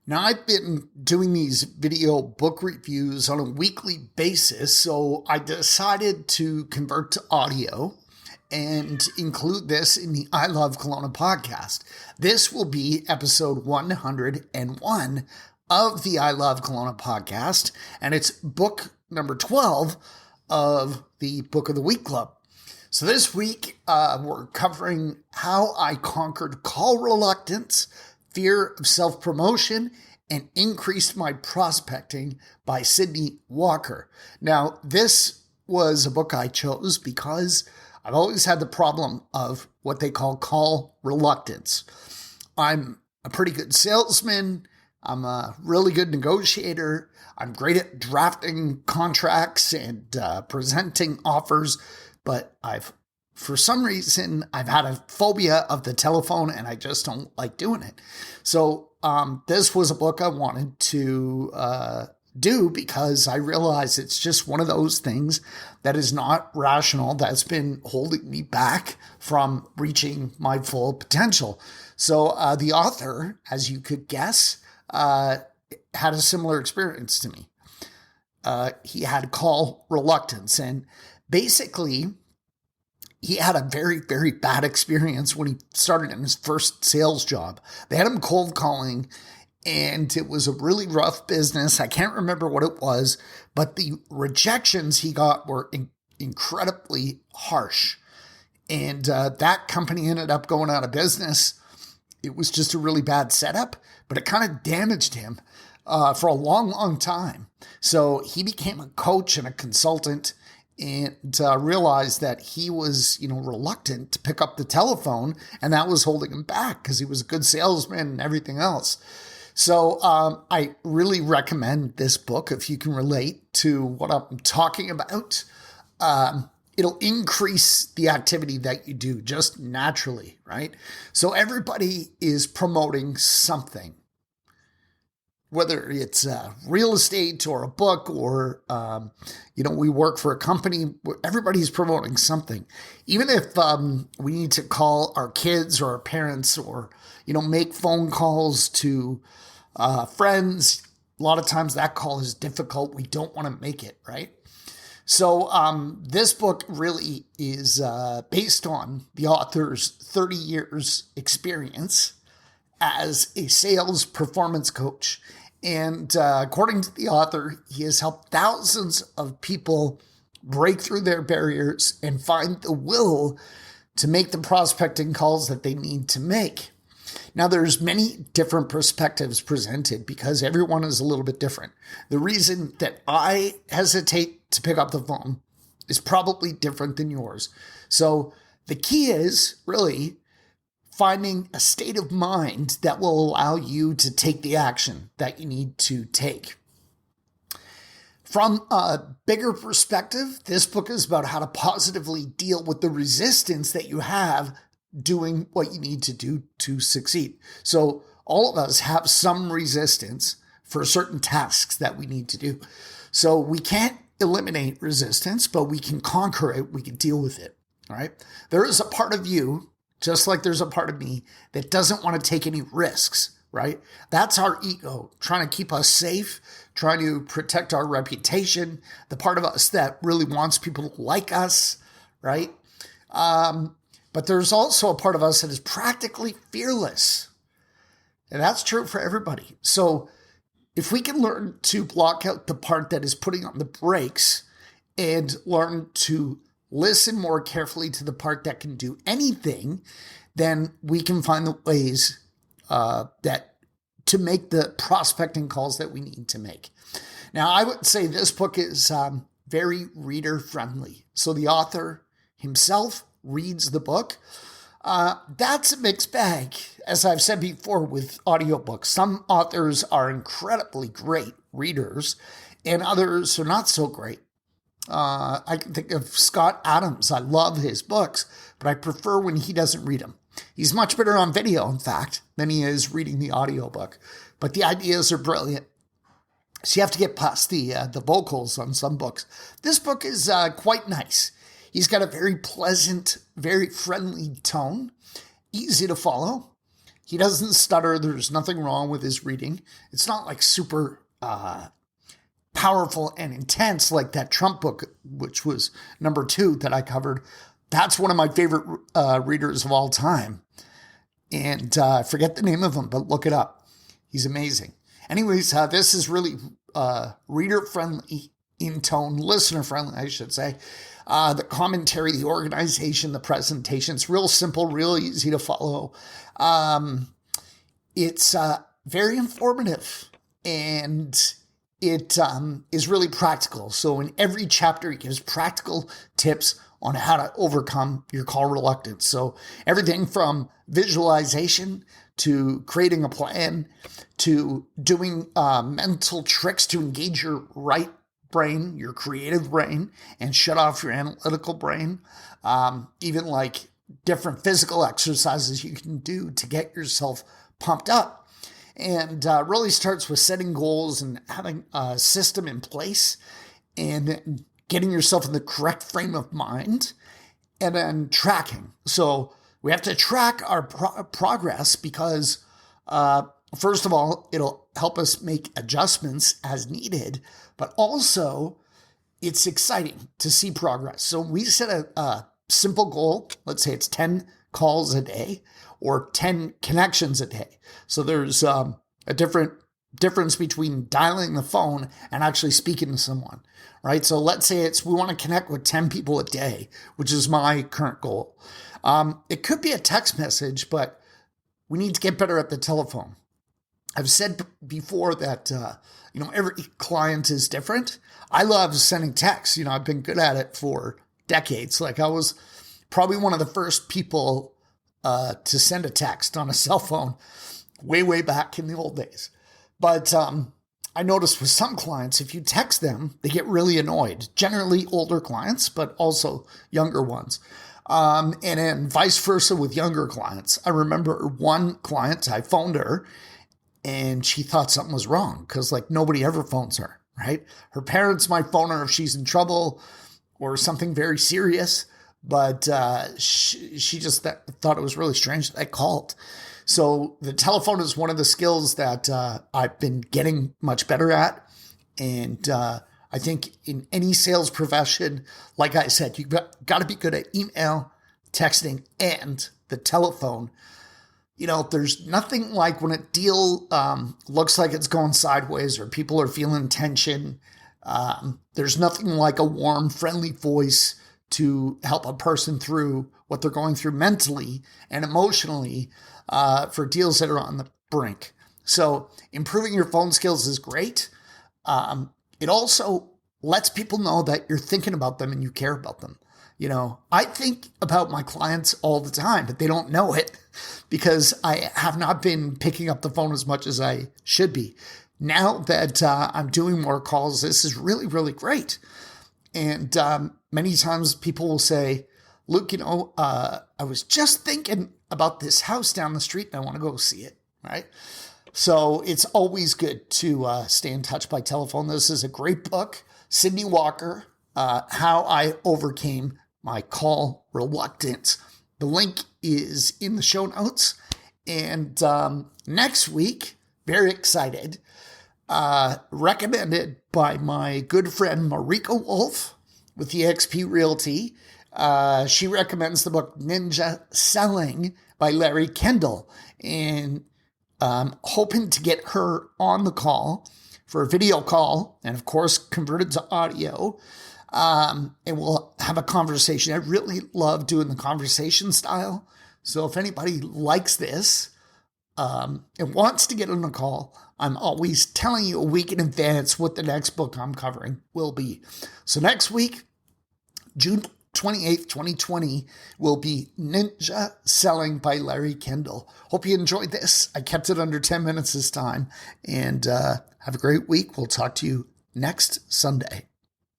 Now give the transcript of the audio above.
Now, I've been doing these video book reviews on a weekly basis, so I decided to convert to audio and include this in the I Love Kelowna podcast. This will be episode 101 of the I Love Kelowna podcast, and it's book number 12 of the Book of the Week Club. So this week, we're covering How I Conquered Call Reluctance, Fear of Self-Promotion, and Increased My Prospecting by Sidney Walker. Now, this was a book I chose because I've always had the problem of what they call reluctance. I'm a pretty good salesman. I'm a really good negotiator. I'm great at drafting contracts and presenting offers, but for some reason, I've had a phobia of the telephone and I just don't like doing it. So this was a book I wanted to do because I realize it's just one of those things that is not rational, that's been holding me back from reaching my full potential. So the author, as you could guess, had a similar experience to me. He had call reluctance, and basically he had a very, very bad experience when he started in his first sales job. They had him cold calling, and it was a really rough business. I can't remember what it was, but the rejections he got were incredibly harsh. And that company ended up going out of business. It was just a really bad setup, but it kind of damaged him for a long, long time. So he became a coach and a consultant and realized that he was, reluctant to pick up the telephone, and that was holding him back because he was a good salesman and everything else. So I really recommend this book if you can relate to what I'm talking about. It'll increase the activity that you do just naturally, right? So everybody is promoting something, whether it's real estate or a book or, we work for a company, everybody's promoting something. Even if we need to call our kids or our parents or, make phone calls to friends, a lot of times that call is difficult. We don't want to make it, right? So this book really is based on the author's 30 years experience as a sales performance coach. And according to the author, he has helped thousands of people break through their barriers and find the will to make the prospecting calls that they need to make. Now, there's many different perspectives presented because everyone is a little bit different. The reason that I hesitate to pick up the phone is probably different than yours. So the key is really finding a state of mind that will allow you to take the action that you need to take. From a bigger perspective, this book is about how to positively deal with the resistance that you have doing what you need to do to succeed. So all of us have some resistance for certain tasks that we need to do. So we can't eliminate resistance, but we can conquer it. We can deal with it. All right. There is a part of you, just like there's a part of me, that doesn't want to take any risks, right? That's our ego, trying to keep us safe, trying to protect our reputation, the part of us that really wants people to like us, right? But there's also a part of us that is practically fearless. And that's true for everybody. So if we can learn to block out the part that is putting on the brakes and learn to listen more carefully to the part that can do anything, then we can find the ways that to make the prospecting calls that we need to make. Now, I would say this book is very reader friendly. So the author himself reads the book. That's a mixed bag, as I've said before with audiobooks. Some authors are incredibly great readers and others are not so great. I can think of Scott Adams. I love his books, but I prefer when he doesn't read them. He's much better on video, in fact, than he is reading the audiobook. But the ideas are brilliant. So you have to get past the vocals on some books. This book is quite nice. He's got a very pleasant, very friendly tone, easy to follow. He doesn't stutter. There's nothing wrong with his reading. It's not like super powerful and intense like that Trump book, which was number 2 that I covered. That's one of my favorite readers of all time. And I forget the name of him, but look it up. He's amazing. Anyways, this is really reader-friendly in tone, listener-friendly, I should say. The commentary, the organization, the presentation. It's real simple, real easy to follow. It's very informative, and it is really practical. So in every chapter, he gives practical tips on how to overcome your call reluctance. So everything from visualization to creating a plan to doing mental tricks to engage your right brain, your creative brain, and shut off your analytical brain. Even like different physical exercises you can do to get yourself pumped up. And really starts with setting goals and having a system in place and getting yourself in the correct frame of mind, and then tracking. So we have to track our progress because, first of all, it'll help us make adjustments as needed, but also it's exciting to see progress. So we set a simple goal. Let's say it's 10 calls a day or 10 connections a day. So there's a difference between dialing the phone and actually speaking to someone, right? So let's say we want to connect with 10 people a day, which is my current goal. It could be a text message, but we need to get better at the telephone. I've said before that, every client is different. I love sending texts. I've been good at it for decades. Like I was probably one of the first people to send a text on a cell phone way back in the old days. But I noticed with some clients, if you text them, they get really annoyed. Generally older clients, but also younger ones. And then vice versa with younger clients. I remember one client, I phoned her and she thought something was wrong because like nobody ever phones her, right? Her parents might phone her if she's in trouble or something very serious, but she just thought it was really strange that I called. So the telephone is one of the skills that I've been getting much better at. And I think in any sales profession, like I said, you've got to be good at email, texting, and the telephone. There's nothing like when a deal looks like it's going sideways or people are feeling tension. There's nothing like a warm, friendly voice to help a person through what they're going through mentally and emotionally for deals that are on the brink. So improving your phone skills is great. It also lets people know that you're thinking about them and you care about them. I think about my clients all the time, but they don't know it because I have not been picking up the phone as much as I should be. Now that I'm doing more calls, this is really, really great. And many times people will say, Luke, I was just thinking about this house down the street and I want to go see it, right? So it's always good to stay in touch by telephone. This is a great book, Sidney Walker, How I Overcame My Call Reluctance. The link is in the show notes. And next week, very excited, recommended by my good friend Marika Wolf with eXp Realty. She recommends the book Ninja Selling by Larry Kendall, and hoping to get her on the call for a video call and of course converted to audio. And we'll have a conversation. I really love doing the conversation style. So if anybody likes this and wants to get on the call, I'm always telling you a week in advance what the next book I'm covering will be. So next week, June 28th, 2020, will be Ninja Selling by Larry Kendall. Hope you enjoyed this. I kept it under 10 minutes this time. And have a great week. We'll talk to you next Sunday.